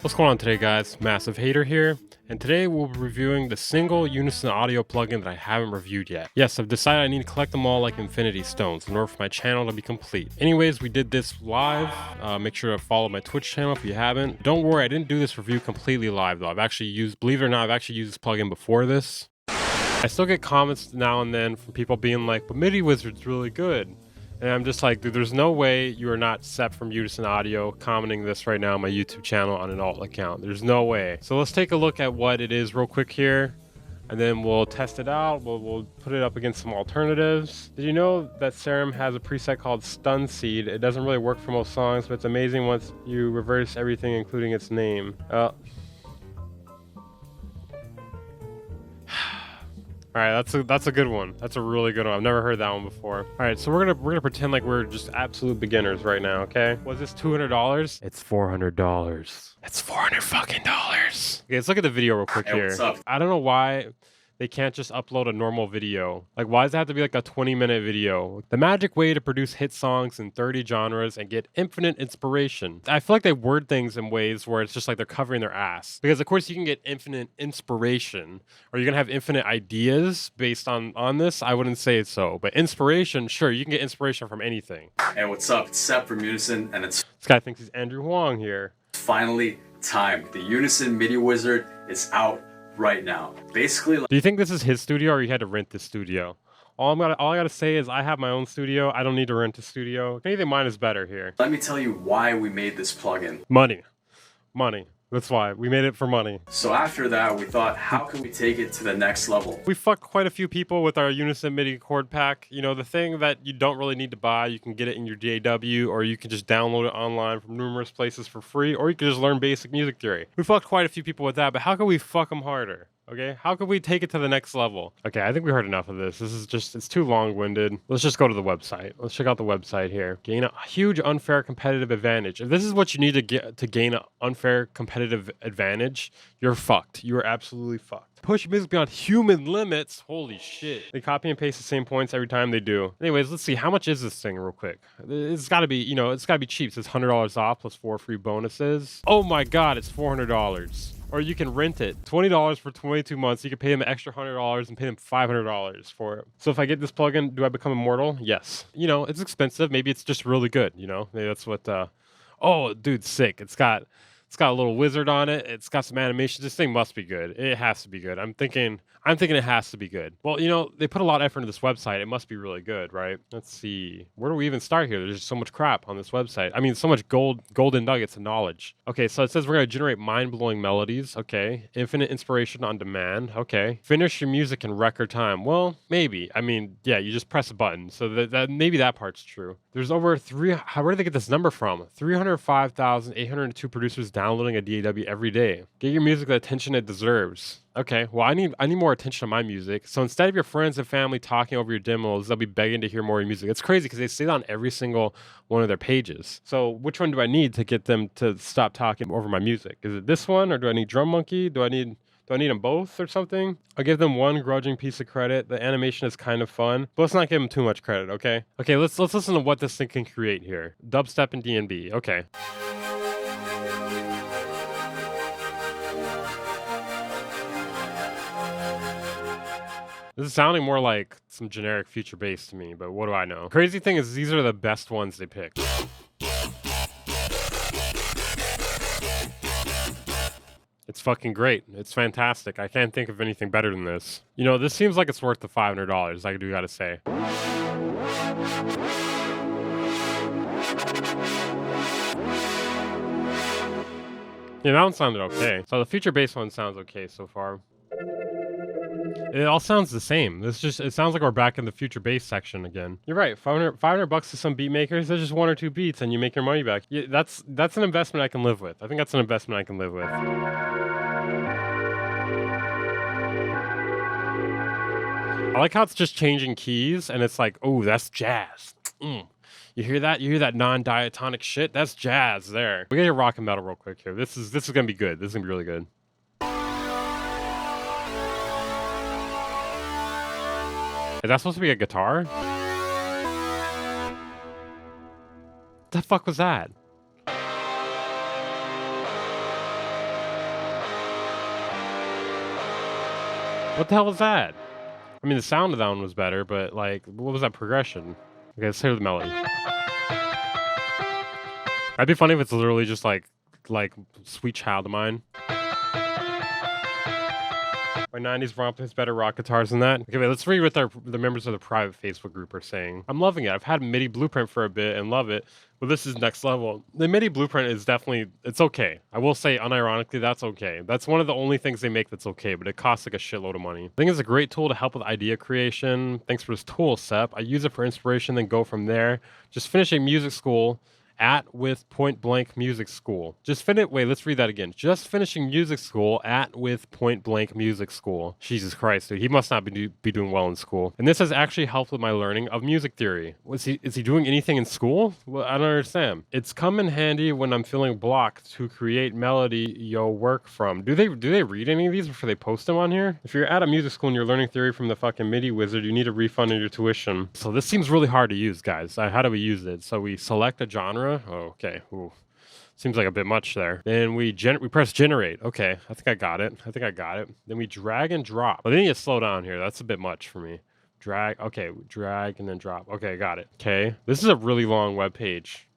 What's going on today, guys? Massive Hater here, and today we'll be reviewing the single Unison audio plugin that I haven't reviewed yet. Yes, I've decided I need to collect them all like Infinity Stones in order for my channel to be complete. Anyways, we did this live. Make sure to follow my Twitch channel if you haven't. Don't worry, I didn't do this review completely live though. I've actually used, believe it or not, I've actually used this plugin before this. I still get comments now and then from people being like, but MIDI Wizard's really good. And I'm just like, dude, there's no way you are not Sep from Unison Audio commenting this right now on my YouTube channel on an alt account. There's no way. So let's take a look at what it is real quick here, and then we'll test it out. We'll put it up against some alternatives. Did you know that Serum has a preset called Stun Seed? It doesn't really work for most songs, but it's amazing once you reverse everything, including its name. All right, that's a good one. That's a really good one. I've never heard that one before. All right, so we're gonna pretend like we're just absolute beginners right now, okay? Was this $200? It's $400. It's $400 fucking dollars. Okay, let's look at the video real quick here. What's up? I don't know why they can't just upload a normal video. Like, why does it have to be like a 20-minute video? The magic way to produce hit songs in 30 genres and get infinite inspiration. I feel like they word things in ways where it's just like they're covering their ass. Because of course you can get infinite inspiration, or you're gonna have infinite ideas based on this. I wouldn't say it's so, but inspiration, sure, you can get inspiration from anything. Hey, what's up? It's Sep from Unison, and it's This guy thinks he's Andrew Huang here. finally time. The Unison MIDI Wizard is out right now. Basically, Do you think this is his studio, or you had to rent this studio? All I gotta say is I have my own studio. I don't need to rent a studio. If anything, mine is better here. let me tell you why we made this plugin. Money. That's why we made it, for money. So after that, we thought, how can we take it to the next level? We fucked quite a few people with our Unison MIDI chord pack. You know, the thing that you don't really need to buy. You can get it in your DAW, or you can just download it online from numerous places for free, or you can just learn basic music theory. We fucked quite a few people with that, but how can we fuck them harder? Okay, how could we take it to the next level? Okay, I think we heard enough of this. This is just, it's too long-winded. Let's just go to the website. Let's check out the website here. Gain a huge unfair competitive advantage. If this is what you need to get to gain an unfair competitive advantage, you're fucked. You are absolutely fucked. Push music beyond human limits. Holy shit. They copy and paste the same points every time they do. Anyways, let's see. How much is this thing real quick? It's gotta be, you know, it's gotta be cheap. It says $100 off plus 4 free bonuses. Oh my God, it's $400. Or you can rent it. $20 for 22 months. You can pay them an extra $100 and pay them $500 for it. So if I get this plugin, do I become immortal? Yes. You know, it's expensive. Maybe it's just really good, you know? Maybe that's what, oh, dude, sick. It's got a little wizard on it. It's got some animation. This thing must be good. It has to be good. I'm thinking it has to be good. Well, you know, they put a lot of effort into this website. It must be really good, right? Let's see. Where do we even start here? There's just so much crap on this website. I mean, so much golden nuggets of knowledge. Okay, so it says we're going to generate mind-blowing melodies. Okay. Infinite inspiration on demand. Okay. Finish your music in record time. Well, maybe. I mean, yeah, you just press a button. So that maybe that part's true. There's over where did they get this number from? 305,802 producers downloading a DAW every day. Get your music the attention it deserves. Okay, well, I need more attention on my music. So instead of your friends and family talking over your demos, they'll be begging to hear more of your music. It's crazy because they say that on every single one of their pages. So which one do I need to get them to stop talking over my music? Is it this one, or do I need Drum Monkey? Do I need them both or something? I'll give them one grudging piece of credit. The animation is kind of fun, but let's not give them too much credit, okay? Okay, let's listen to what this thing can create here. Dubstep and D&B, okay. This is sounding more like some generic future bass to me, but what do I know? Crazy thing is, these are the best ones they picked. It's fucking great. It's fantastic. I can't think of anything better than this. You know, this seems like it's worth the $500, I do gotta say. Yeah, that one sounded okay. So the future bass one sounds okay so far. It all sounds the same. It sounds like we're back in the future bass section again. You're right. 500 bucks to some beat makers. There's just 1 or 2 beats and you make your money back. Yeah, that's an investment I can live with. I think that's an investment I can live with. I like how it's just changing keys and it's like, oh, that's jazz. You hear that? You hear that non-diatonic shit? That's jazz there. We gotta hear rock and metal real quick here. This is gonna be good. This is gonna be really good. Is that supposed to be a guitar? The fuck was that? What the hell was that? I mean, the sound of that one was better, but like, what was that progression? Okay, let's hear the melody. That'd be funny if it's literally just like Sweet Child of Mine. My 90s romp has better rock guitars than that. Okay, wait, let's read what the members of the private Facebook group are saying. I'm loving it. I've had MIDI Blueprint for a bit and love it, but this is next level. The MIDI Blueprint is definitely, it's okay. I will say, unironically, that's okay. That's one of the only things they make that's okay, but it costs like a shitload of money. I think it's a great tool to help with idea creation. Thanks for this tool, Sep. I use it for inspiration, then go from there. Just finishing music school with Point Blank Music School. Wait, let's read that again. Just finishing music school with Point Blank Music School. Jesus Christ, dude. He must not be doing well in school. And this has actually helped with my learning of music theory. Is he doing anything in school? Well, I don't understand. It's come in handy when I'm feeling blocked to create melody work from. Do they read any of these before they post them on here? If you're at a music school and you're learning theory from the fucking MIDI wizard, you need a refund of your tuition. So this seems really hard to use, guys. How do we use it? So we select a genre. Oh, okay. Ooh. Seems like a bit much there. Then we press generate. Okay, I think I got it. Then we drag and drop. Oh, they need to slow down here. That's a bit much for me. Drag. Okay, drag and then drop. Okay, got it. Okay, this is a really long web page.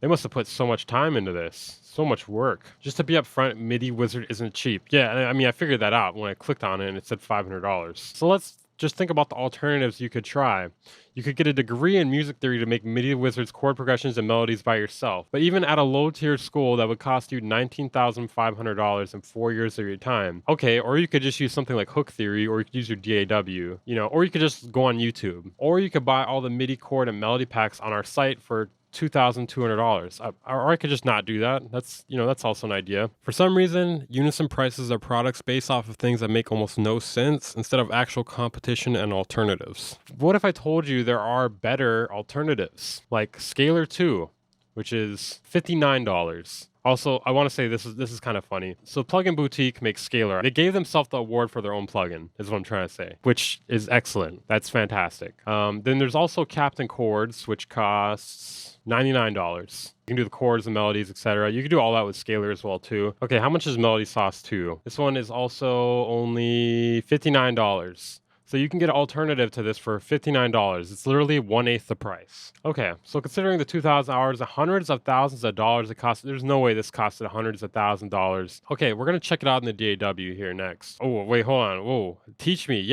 They must have put so much time into this. So much work. Just to be upfront, MIDI Wizard isn't cheap. Yeah, I mean, I figured that out when I clicked on it and it said $500. So let's just think about the alternatives you could try. You could get a degree in music theory to make MIDI Wizard's chord progressions and melodies by yourself. But even at a low-tier school, that would cost you $19,500 in 4 years of your time. Okay, or you could just use something like Hook Theory, or you could use your DAW, or you could just go on YouTube. Or you could buy all the MIDI chord and melody packs on our site for $2,200. Or I could just not do that. That's also an idea. For some reason, Unison prices their products based off of things that make almost no sense instead of actual competition and alternatives. What if I told you there are better alternatives, like Scalar 2, which is $59. Also, I want to say this is kind of funny. So Plugin Boutique makes Scalar. They gave themselves the award for their own plugin, is what I'm trying to say, which is excellent. That's fantastic. Then there's also Captain Chords, which costs $99. You can do the chords and melodies, etc. You can do all that with Scalar as well too. Okay, how much is Melody Sauce 2? This one is also only $59. So you can get an alternative to this for $59. It's literally 1/8 the price. Okay, so considering the 2,000 hours, the hundreds of thousands of dollars it cost, there's no way this costed hundreds of $1,000s. Okay, we're gonna check it out in the DAW here next. Oh, wait, hold on. Whoa, teach me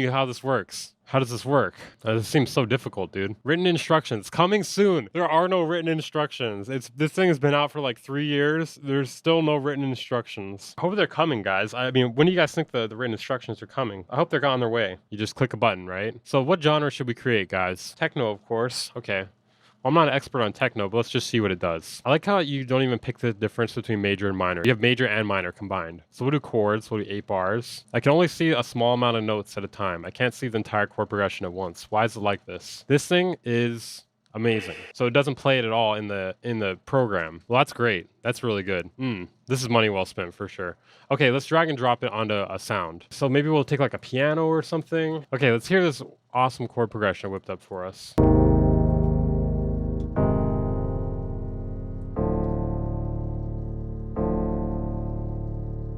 how this works. How does this work? This seems so difficult, dude. Written instructions coming soon. There are no written instructions. This thing has been out for like 3 years. There's still no written instructions. I hope they're coming, guys. I mean, when do you guys think the written instructions are coming? I hope they're on their way. You just click a button, right? So what genre should we create, guys? Techno, of course. Okay. Well, I'm not an expert on techno, but let's just see what it does. I like how you don't even pick the difference between major and minor. You have major and minor combined. So we'll do chords, we'll do 8 bars. I can only see a small amount of notes at a time. I can't see the entire chord progression at once. Why is it like this? This thing is amazing. So it doesn't play it at all in the program. Well, that's great. That's really good. This is money well spent for sure. Okay, let's drag and drop it onto a sound. So maybe we'll take like a piano or something. Okay, let's hear this awesome chord progression whipped up for us.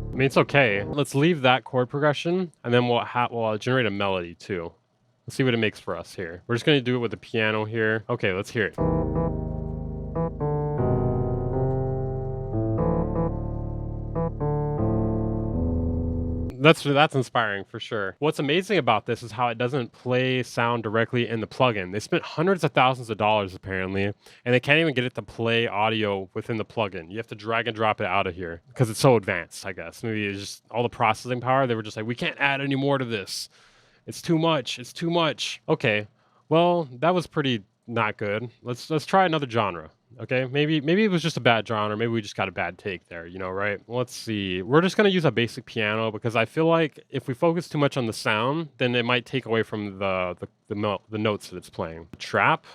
I mean, it's okay. Let's leave that chord progression, and then we'll generate a melody too. Let's see what it makes for us here. We're just gonna do it with the piano here. Okay, let's hear it. That's inspiring for sure. What's amazing about this is how it doesn't play sound directly in the plugin. They spent hundreds of thousands of dollars apparently, and they can't even get it to play audio within the plugin. You have to drag and drop it out of here because it's so advanced, I guess. Maybe it's just all the processing power. They were just like, we can't add any more to this. It's too much. It's too much. Okay, well, that was pretty not good. Let's try another genre. Okay, maybe it was just a bad genre. Maybe we just got a bad take there, right? Let's see. We're just gonna use a basic piano because I feel like if we focus too much on the sound, then it might take away from the notes that it's playing. Trap.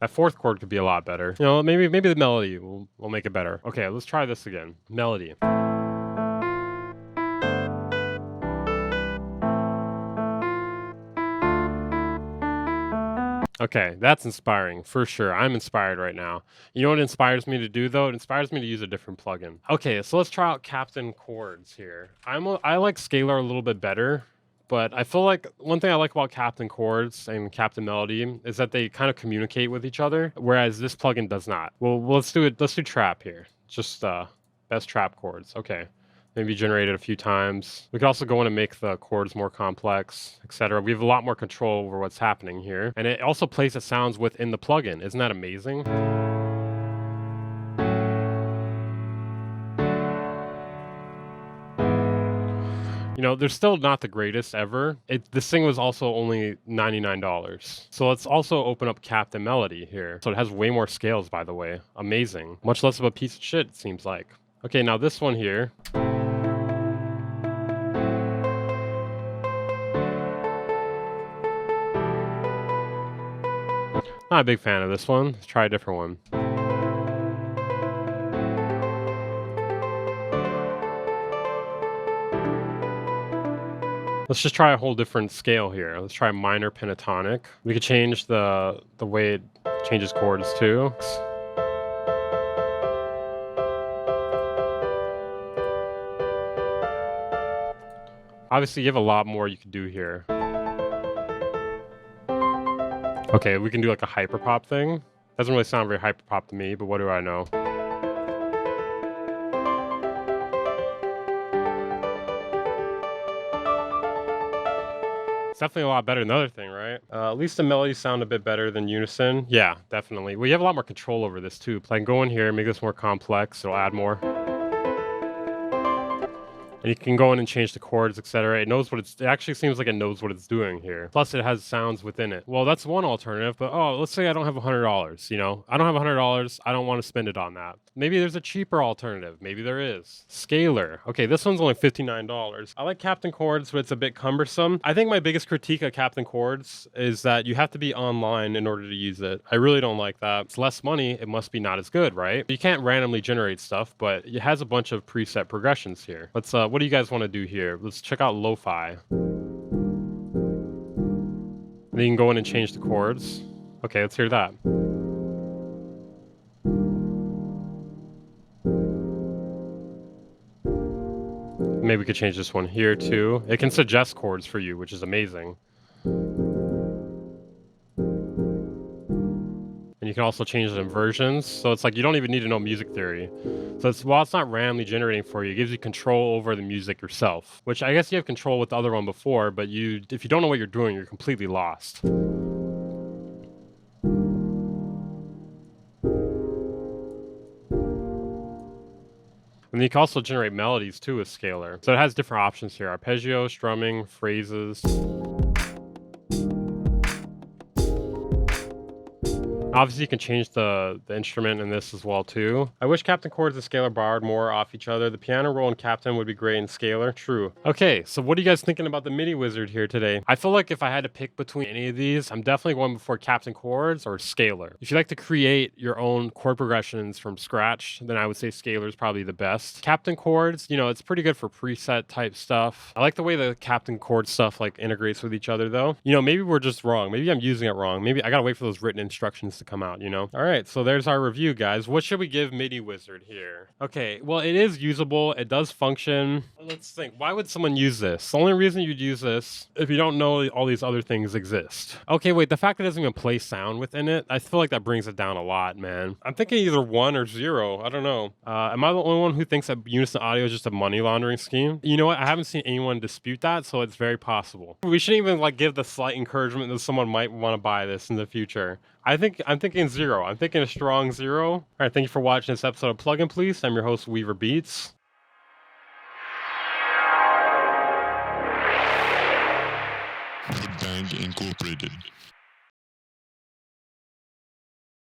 That fourth chord could be a lot better. Maybe the melody will make it better. Okay, let's try this again. Melody. Okay, that's inspiring for sure. I'm inspired right now. You know what inspires me to do though? It inspires me to use a different plugin. Okay, so let's try out Captain Chords here. I like Scalar a little bit better, but I feel like one thing I like about Captain Chords and Captain Melody is that they kind of communicate with each other, whereas this plugin does not. Well, let's do it. Let's do trap here. Just best trap chords. Okay. Maybe generate it a few times. We could also go in and make the chords more complex, etc. We have a lot more control over what's happening here. And it also plays the sounds within the plugin. Isn't that amazing? You know, they're still not the greatest ever. This thing was also only $99. So let's also open up Captain Melody here. So it has way more scales, by the way. Amazing. Much less of a piece of shit, it seems like. Okay, now this one here. Not a big fan of this one. Let's try a different one. Let's just try a whole different scale here. Let's try minor pentatonic. We could change the way it changes chords too. Obviously, you have a lot more you could do here. Okay, we can do like a hyperpop thing. Doesn't really sound very hyperpop to me, but what do I know? It's definitely a lot better than the other thing, right? At least the melodies sound a bit better than Unison. Yeah, definitely. Well, you have a lot more control over this too. I can go in here, make this more complex. It'll add more. And you can go in and change the chords, etc. It actually seems like it knows what it's doing here. Plus, it has sounds within it. Well, that's one alternative, but let's say I don't have $100, you know? I don't have $100, I don't want to spend it on that. Maybe there's a cheaper alternative. Maybe there is. Scalar. Okay, this one's only $59. I like Captain Chords, but it's a bit cumbersome. I think my biggest critique of Captain Chords is that you have to be online in order to use it. I really don't like that. It's less money, it must be not as good, right? You can't randomly generate stuff, but it has a bunch of preset progressions here. Let's what do you guys want to do here? Let's check out lo-fi. Then you can go in and change the chords. Okay, let's hear that. Maybe we could change this one here too. It can suggest chords for you, which is amazing. And you can also change the inversions. So it's like you don't even need to know music theory. So while it's not randomly generating for you, it gives you control over the music yourself. Which I guess you have control with the other one before, but if you don't know what you're doing, you're completely lost. And you can also generate melodies too with Scalar. So it has different options here: arpeggio, strumming, phrases. Obviously, you can change the instrument in this as well too. I wish Captain Chords and Scalar borrowed more off each other. The piano roll in Captain would be great in Scalar. True. Okay, so what are you guys thinking about the MIDI wizard here today? I feel like if I had to pick between any of these, I'm definitely going before Captain Chords or Scalar. If you like to create your own chord progressions from scratch, then I would say Scalar is probably the best. Captain Chords, you know, it's pretty good for preset type stuff. I like the way the Captain Chords stuff like integrates with each other though. You know, maybe we're just wrong. Maybe I'm using it wrong. Maybe I gotta wait for those written instructions to come out, you know? All right, so there's our review, guys. What should we give MIDI Wizard here? Okay, well, it is usable. It does function. Let's think. Why would someone use this? The only reason you'd use this if you don't know all these other things exist. Okay, wait, the fact that it doesn't even play sound within it, I feel like that brings it down a lot, man. I'm thinking either 1 or 0. I don't know. Am I the only one who thinks that Unison Audio is just a money laundering scheme? You know what? I haven't seen anyone dispute that, so it's very possible. We shouldn't even like give the slight encouragement that someone might want to buy this in the future. I'm thinking 0. I'm thinking a strong 0. All right, thank you for watching this episode of Plug and Please. I'm your host, Weaver Beats. Bang Incorporated.